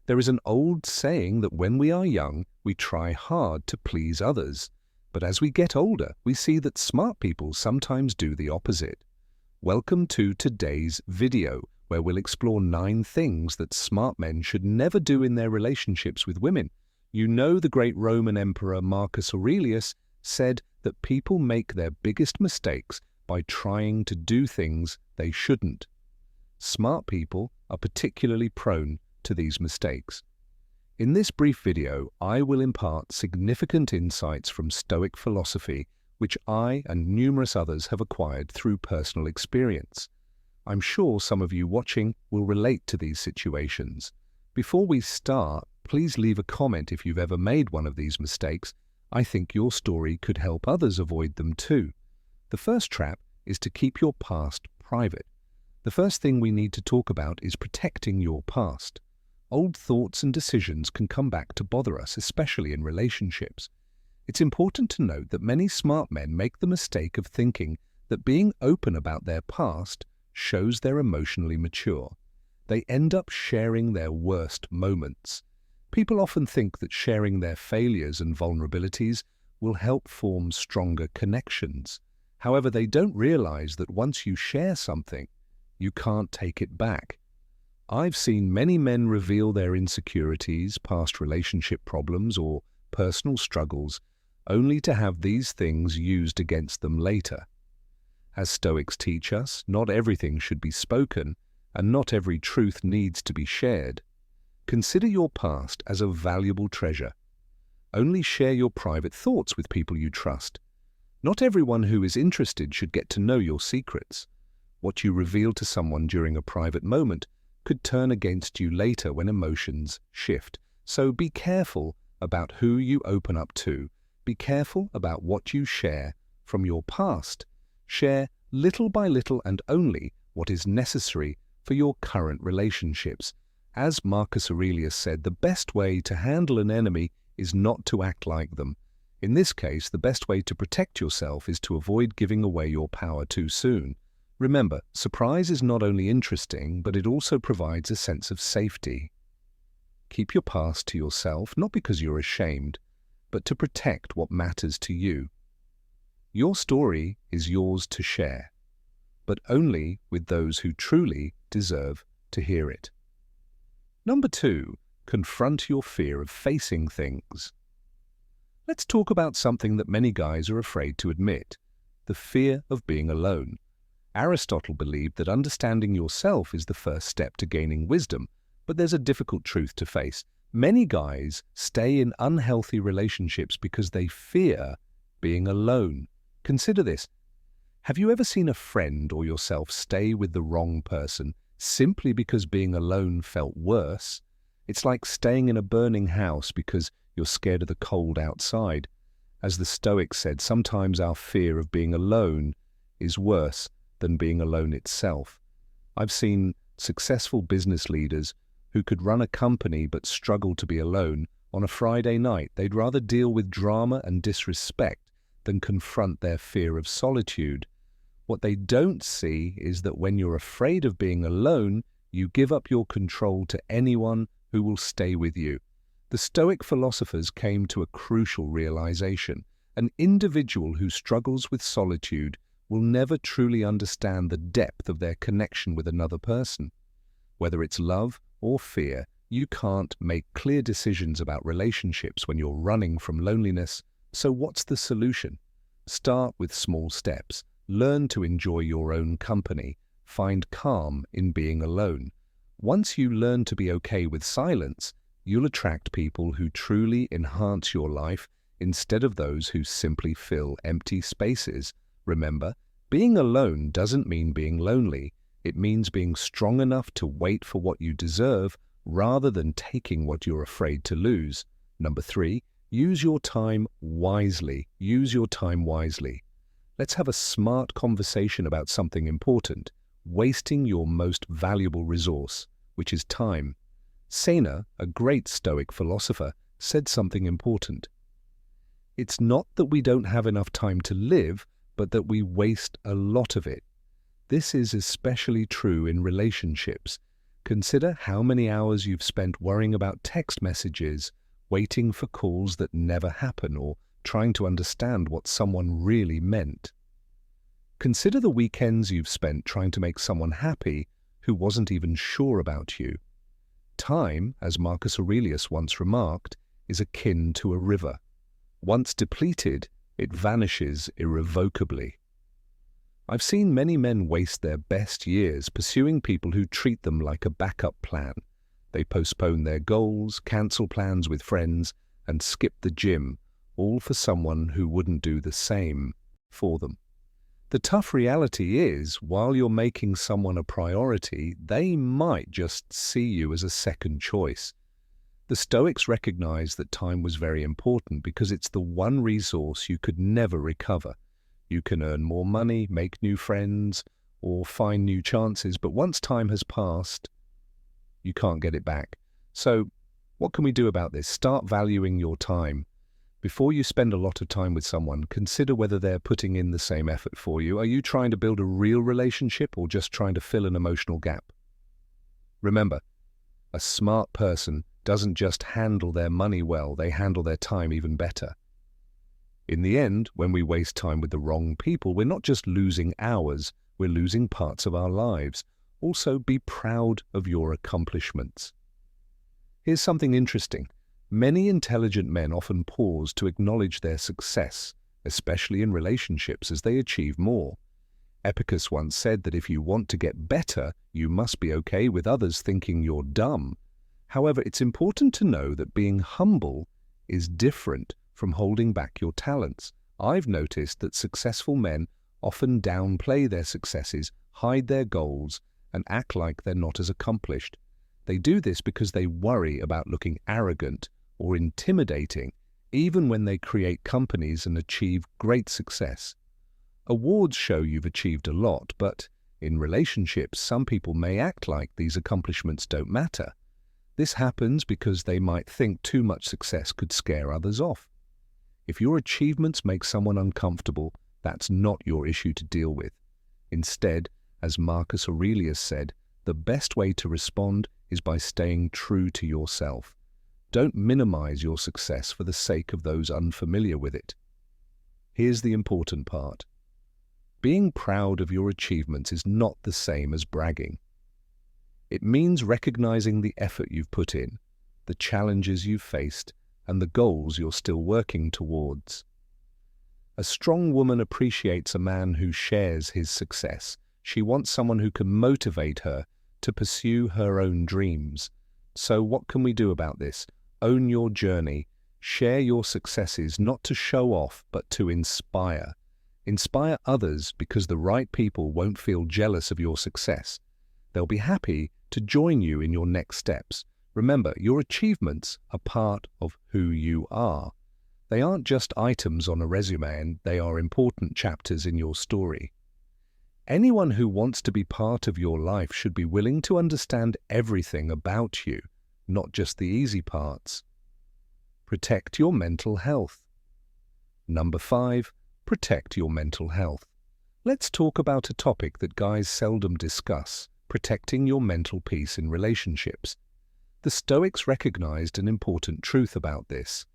There is an old saying that when we are young, we try hard to please others. But as we get older, we see that smart people sometimes do the opposite. Welcome to today's video, where we'll explore 9 things that smart men should never do in their relationships with women. You know, the great Roman Emperor Marcus Aurelius said that people make their biggest mistakes by trying to do things they shouldn't. Smart people are particularly prone to these mistakes. In this brief video, I will impart significant insights from Stoic philosophy, which I and numerous others have acquired through personal experience. I'm sure some of you watching will relate to these situations. Before we start, please leave a comment if you've ever made one of these mistakes. I think your story could help others avoid them too. The first trap is to keep your past private. The first thing we need to talk about is protecting your past. Old thoughts and decisions can come back to bother us, especially in relationships. It's important to note that many smart men make the mistake of thinking that being open about their past shows they're emotionally mature. They end up sharing their worst moments. People often think that sharing their failures and vulnerabilities will help form stronger connections. However, they don't realize that once you share something, you can't take it back. I've seen many men reveal their insecurities, past relationship problems, or personal struggles, only to have these things used against them later. As Stoics teach us, not everything should be spoken, and not every truth needs to be shared. Consider your past as a valuable treasure. Only share your private thoughts with people you trust. Not everyone who is interested should get to know your secrets. What you reveal to someone during a private moment could turn against you later when emotions shift. So be careful about who you open up to. Be careful about what you share from your past. Share little by little and only what is necessary for your current relationships. As Marcus Aurelius said, the best way to handle an enemy is not to act like them. In this case, the best way to protect yourself is to avoid giving away your power too soon. Remember, surprise is not only interesting, but it also provides a sense of safety. Keep your past to yourself, not because you're ashamed, but to protect what matters to you. Your story is yours to share, but only with those who truly deserve to hear it. Number 2, confront your fear of facing things. Let's talk about something that many guys are afraid to admit: the fear of being alone. Aristotle believed that understanding yourself is the first step to gaining wisdom, but there's a difficult truth to face. Many guys stay in unhealthy relationships because they fear being alone. Consider this. Have you ever seen a friend or yourself stay with the wrong person simply because being alone felt worse? It's like staying in a burning house because you're scared of the cold outside. As the Stoics said, sometimes our fear of being alone is worse than being alone itself. I've seen successful business leaders who could run a company but struggle to be alone. On a Friday night, they'd rather deal with drama and disrespect than confront their fear of solitude. What they don't see is that when you're afraid of being alone, you give up your control to anyone who will stay with you. The Stoic philosophers came to a crucial realization. An individual who struggles with solitude will never truly understand the depth of their connection with another person. Whether it's love or fear, you can't make clear decisions about relationships when you're running from loneliness. So what's the solution? Start with small steps. Learn to enjoy your own company. Find calm in being alone. Once you learn to be okay with silence, you'll attract people who truly enhance your life instead of those who simply fill empty spaces. Remember, being alone doesn't mean being lonely. It means being strong enough to wait for what you deserve rather than taking what you're afraid to lose. Number 3, use your time wisely. Use your time wisely. Let's have a smart conversation about something important: wasting your most valuable resource, which is time. Seneca, a great Stoic philosopher, said something important. It's not that we don't have enough time to live, but that we waste a lot of it. This is especially true in relationships. Consider how many hours you've spent worrying about text messages, waiting for calls that never happen, or trying to understand what someone really meant. Consider the weekends you've spent trying to make someone happy who wasn't even sure about you. Time, as Marcus Aurelius once remarked, is akin to a river. Once depleted, it vanishes irrevocably. I've seen many men waste their best years pursuing people who treat them like a backup plan. They postpone their goals, cancel plans with friends, and skip the gym, all for someone who wouldn't do the same for them. The tough reality is, while you're making someone a priority, they might just see you as a second choice. The Stoics recognized that time was very important because it's the one resource you could never recover. You can earn more money, make new friends, or find new chances, but once time has passed, you can't get it back. So, what can we do about this? Start valuing your time. Before you spend a lot of time with someone, consider whether they're putting in the same effort for you. Are you trying to build a real relationship or just trying to fill an emotional gap? Remember, a smart person doesn't just handle their money well, they handle their time even better. In the end, when we waste time with the wrong people, we're not just losing hours, we're losing parts of our lives. Also, be proud of your accomplishments. Here's something interesting. Many intelligent men often pause to acknowledge their success, especially in relationships, as they achieve more. Epicurus once said that if you want to get better, you must be okay with others thinking you're dumb. However, it's important to know that being humble is different from holding back your talents. I've noticed that successful men often downplay their successes, hide their goals, and act like they're not as accomplished. They do this because they worry about looking arrogant or intimidating, even when they create companies and achieve great success. Awards show you've achieved a lot, but in relationships, some people may act like these accomplishments don't matter. This happens because they might think too much success could scare others off. If your achievements make someone uncomfortable, that's not your issue to deal with. Instead, as Marcus Aurelius said, the best way to respond is by staying true to yourself. Don't minimize your success for the sake of those unfamiliar with it. Here's the important part. Being proud of your achievements is not the same as bragging. It means recognizing the effort you've put in, the challenges you've faced, and the goals you're still working towards. A strong woman appreciates a man who shares his success. She wants someone who can motivate her to pursue her own dreams. So what can we do about this? Own your journey. Share your successes, not to show off, but to inspire. Inspire others because the right people won't feel jealous of your success. They'll be happy to join you in your next steps. Remember, your achievements are part of who you are. They aren't just items on a resume, and they are important chapters in your story. Anyone who wants to be part of your life should be willing to understand everything about you, not just the easy parts. Protect your mental health. Number 5, protect your mental health. Let's talk about a topic that guys seldom discuss, protecting your mental peace in relationships. The Stoics recognized an important truth about this.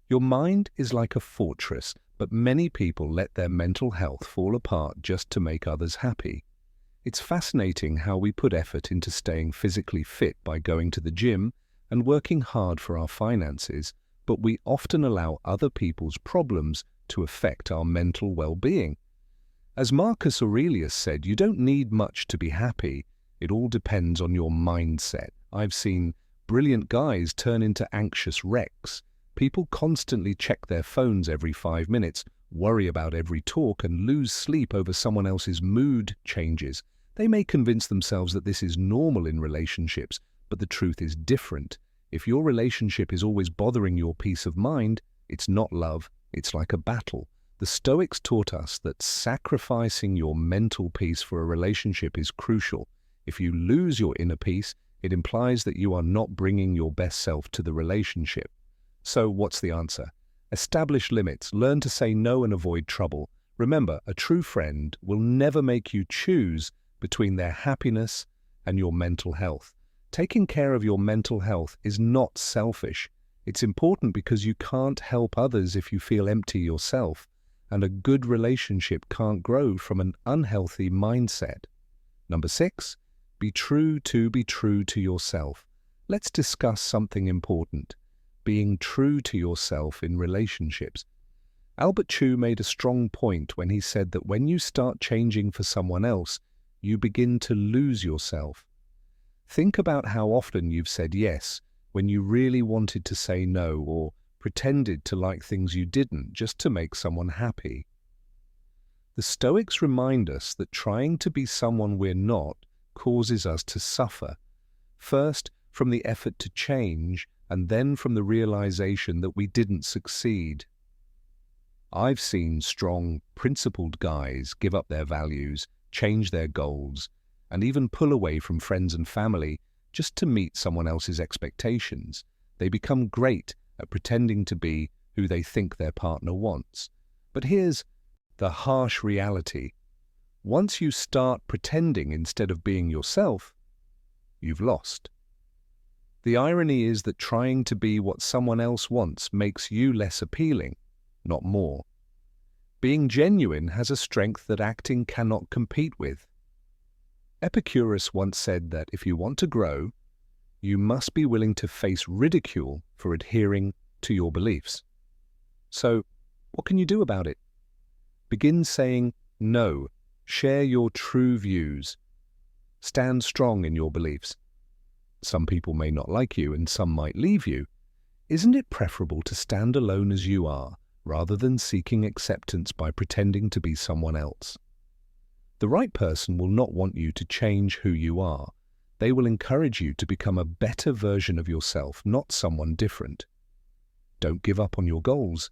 Your mind is like a fortress, but many people let their mental health fall apart just to make others happy. It's fascinating how we put effort into staying physically fit by going to the gym and working hard for our finances, but we often allow other people's problems to affect our mental well-being. As Marcus Aurelius said, you don't need much to be happy. It all depends on your mindset. I've seen brilliant guys turn into anxious wrecks. People constantly check their phones every 5 minutes, worry about every talk, and lose sleep over someone else's mood changes. They may convince themselves that this is normal in relationships, but the truth is different. If your relationship is always bothering your peace of mind, it's not love, it's like a battle. The Stoics taught us that sacrificing your mental peace for a relationship is crucial. If you lose your inner peace, it implies that you are not bringing your best self to the relationship. So what's the answer? Establish limits, learn to say no and avoid trouble. Remember, a true friend will never make you choose between their happiness and your mental health. Taking care of your mental health is not selfish. It's important because you can't help others if you feel empty yourself, and a good relationship can't grow from an unhealthy mindset. Number 6, be true to yourself. Let's discuss something important: being true to yourself in relationships. Albert Chu made a strong point when he said that when you start changing for someone else, you begin to lose yourself. Think about how often you've said yes when you really wanted to say no, or pretended to like things you didn't just to make someone happy. The Stoics remind us that trying to be someone we're not causes us to suffer, first from the effort to change, and then from the realization that we didn't succeed. I've seen strong, principled guys give up their values, change their goals, and even pull away from friends and family just to meet someone else's expectations. They become great at pretending to be who they think their partner wants. But here's the harsh reality. Once you start pretending instead of being yourself, you've lost. The irony is that trying to be what someone else wants makes you less appealing, not more. Being genuine has a strength that acting cannot compete with. Epicurus once said that if you want to grow, you must be willing to face ridicule for adhering to your beliefs. So, what can you do about it? Begin saying no. Share your true views. Stand strong in your beliefs. Some people may not like you and some might leave you. Isn't it preferable to stand alone as you are, rather than seeking acceptance by pretending to be someone else? The right person will not want you to change who you are. They will encourage you to become a better version of yourself, not someone different. Don't give up on your goals.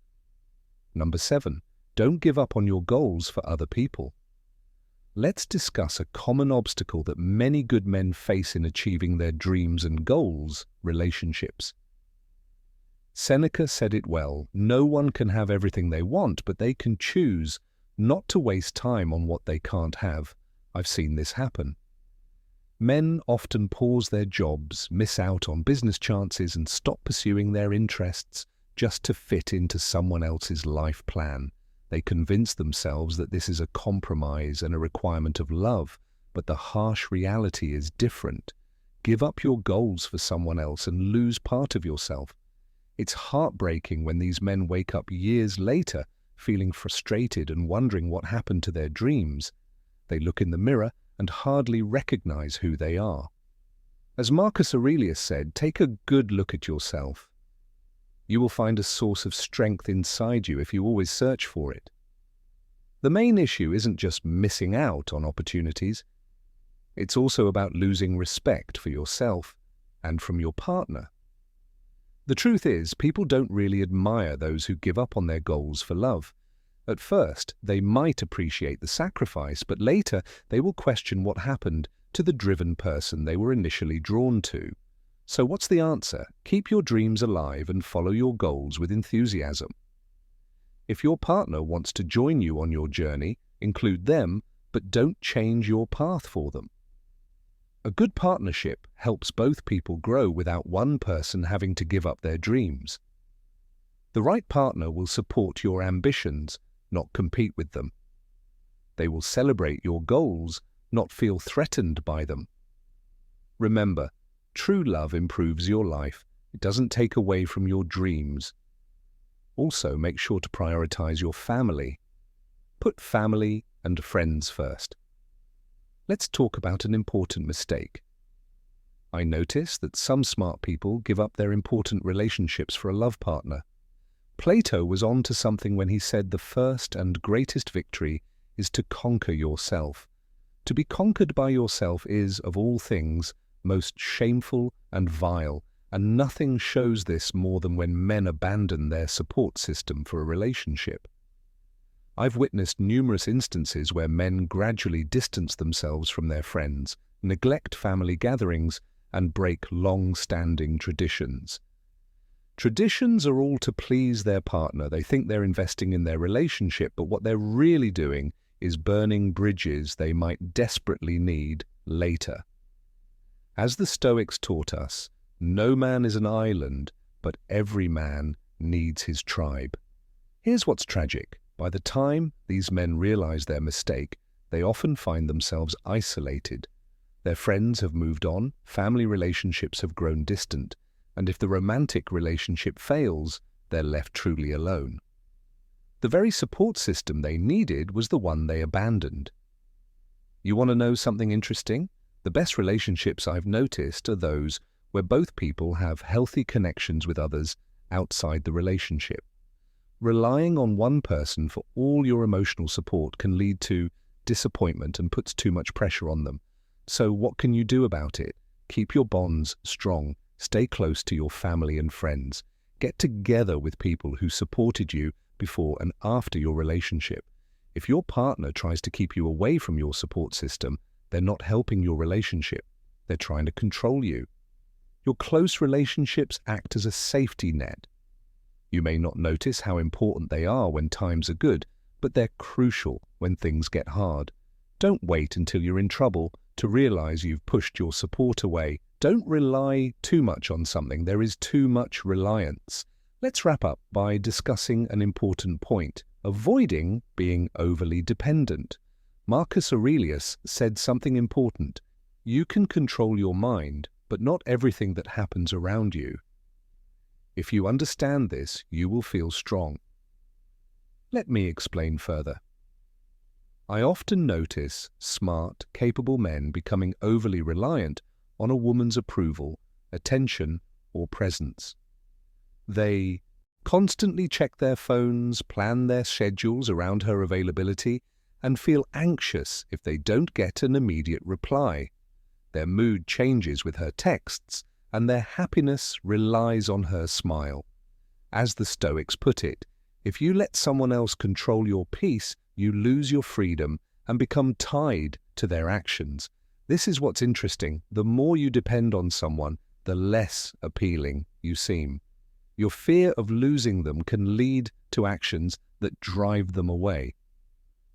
Number 7, don't give up on your goals for other people. Let's discuss a common obstacle that many good men face in achieving their dreams and goals: relationships. Seneca said it well: no one can have everything they want, but they can choose not to waste time on what they can't have. I've seen this happen. Men often pause their jobs, miss out on business chances, and stop pursuing their interests just to fit into someone else's life plan. They convince themselves that this is a compromise and a requirement of love, but the harsh reality is different. Give up your goals for someone else and lose part of yourself. It's heartbreaking when these men wake up years later feeling frustrated and wondering what happened to their dreams. They look in the mirror and hardly recognize who they are. As Marcus Aurelius said, take a good look at yourself. You will find a source of strength inside you if you always search for it. The main issue isn't just missing out on opportunities. It's also about losing respect for yourself and from your partner. The truth is, people don't really admire those who give up on their goals for love. At first, they might appreciate the sacrifice, but later they will question what happened to the driven person they were initially drawn to. So what's the answer? Keep your dreams alive and follow your goals with enthusiasm. If your partner wants to join you on your journey, include them, but don't change your path for them. A good partnership helps both people grow without one person having to give up their dreams. The right partner will support your ambitions, not compete with them. They will celebrate your goals, not feel threatened by them. Remember, true love improves your life. It doesn't take away from your dreams. Also, make sure to prioritize your family. Put family and friends first. Let's talk about an important mistake. I notice that some smart people give up their important relationships for a love partner. Plato was on to something when he said the first and greatest victory is to conquer yourself. To be conquered by yourself is, of all things, most shameful and vile, and nothing shows this more than when men abandon their support system for a relationship. I've witnessed numerous instances where men gradually distance themselves from their friends, neglect family gatherings, and break long-standing traditions. Traditions are all to please their partner. They think they're investing in their relationship, but what they're really doing is burning bridges they might desperately need later. As the Stoics taught us, no man is an island, but every man needs his tribe. Here's what's tragic. By the time these men realize their mistake, they often find themselves isolated. Their friends have moved on, family relationships have grown distant, and if the romantic relationship fails, they're left truly alone. The very support system they needed was the one they abandoned. You want to know something interesting? The best relationships I've noticed are those where both people have healthy connections with others outside the relationship. Relying on one person for all your emotional support can lead to disappointment and puts too much pressure on them. So what can you do about it? Keep your bonds strong. Stay close to your family and friends. Get together with people who supported you before and after your relationship. If your partner tries to keep you away from your support system, they're not helping your relationship. They're trying to control you. Your close relationships act as a safety net. You may not notice how important they are when times are good, but they're crucial when things get hard. Don't wait until you're in trouble to realize you've pushed your support away. Don't rely too much on something. There is too much reliance. Let's wrap up by discussing an important point: avoiding being overly dependent. Marcus Aurelius said something important. You can control your mind, but not everything that happens around you. If you understand this, you will feel strong. Let me explain further. I often notice smart, capable men becoming overly reliant on a woman's approval, attention, or presence. They constantly check their phones, plan their schedules around her availability, and feel anxious if they don't get an immediate reply. Their mood changes with her texts, and their happiness relies on her smile. As the Stoics put it, if you let someone else control your peace, you lose your freedom and become tied to their actions. This is what's interesting. The more you depend on someone, the less appealing you seem. Your fear of losing them can lead to actions that drive them away.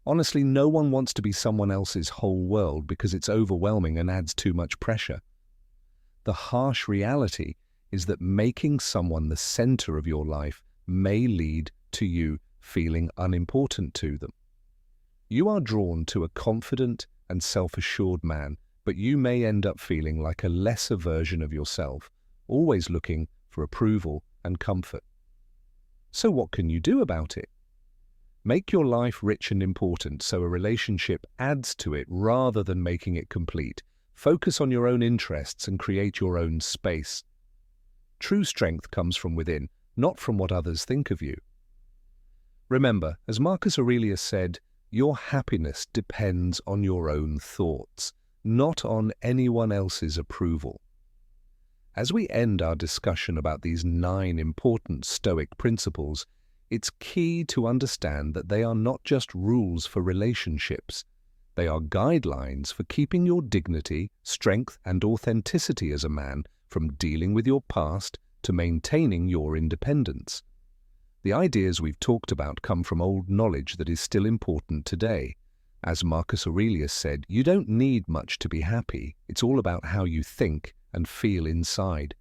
Honestly, no one wants to be someone else's whole world because it's overwhelming and adds too much pressure. The harsh reality is that making someone the center of your life may lead to you feeling unimportant to them. You are drawn to a confident and self-assured man, but you may end up feeling like a lesser version of yourself, always looking for approval and comfort. So what can you do about it? Make your life rich and important so a relationship adds to it rather than making it complete. Focus on your own interests and create your own space. True strength comes from within, not from what others think of you. Remember, as Marcus Aurelius said, your happiness depends on your own thoughts, not on anyone else's approval. As we end our discussion about these 9 important Stoic principles, it's key to understand that they are not just rules for relationships. They are guidelines for keeping your dignity, strength, and authenticity as a man, from dealing with your past to maintaining your independence. The ideas we've talked about come from old knowledge that is still important today. As Marcus Aurelius said, you don't need much to be happy. It's all about how you think and feel inside.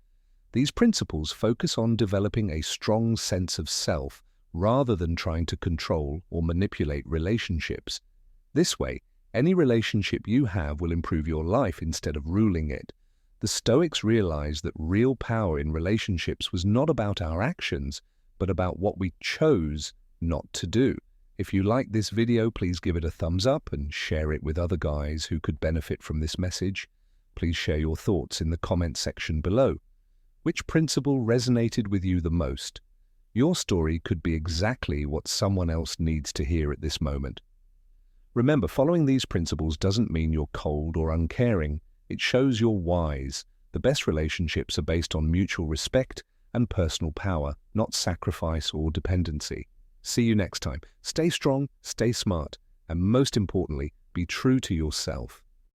These principles focus on developing a strong sense of self rather than trying to control or manipulate relationships. This way, any relationship you have will improve your life instead of ruling it. The Stoics realized that real power in relationships was not about our actions, but about what we chose not to do. If you like this video, please give it a thumbs up and share it with other guys who could benefit from this message. Please share your thoughts in the comment section below. Which principle resonated with you the most? Your story could be exactly what someone else needs to hear at this moment. Remember, following these principles doesn't mean you're cold or uncaring. It shows you're wise. The best relationships are based on mutual respect and personal power, not sacrifice or dependency. See you next time. Stay strong, stay smart, and most importantly, be true to yourself.